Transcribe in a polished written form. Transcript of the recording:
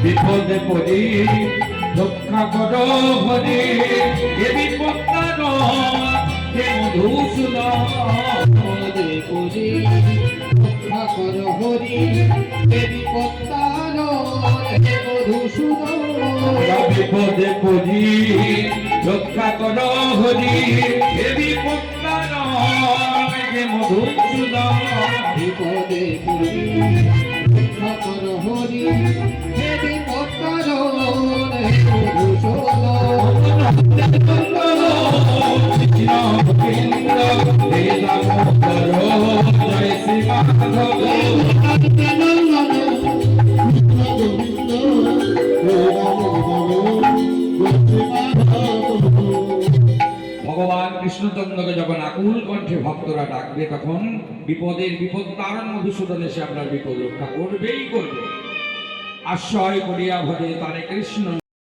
বিপদে পড়ি রক্ষা করো হরি, এ বিপদ হে মধুসূদন। বিপদে পড়ি রক্ষা করো হরি, এ বিপদ হে মধুসূদন। বিপদে পড়ি রক্ষা করো হরি, এ বিপদ হে মধুসূদন। বিপদে পড়ি রক্ষা করো হরি, হে বিপদ হে মধুসূদন। জয় শ্রী মাধব। ভগবান কৃষ্ণচন্দ্রকে যখন আকুল কণ্ঠে ভক্তরা ডাকবে, তখন বিপদ তারণ মধুসূদন এসে আপনার বিপদ রক্ষা করবেই করবে। আশ্রয় করিয়া ভজে তারে কৃষ্ণ।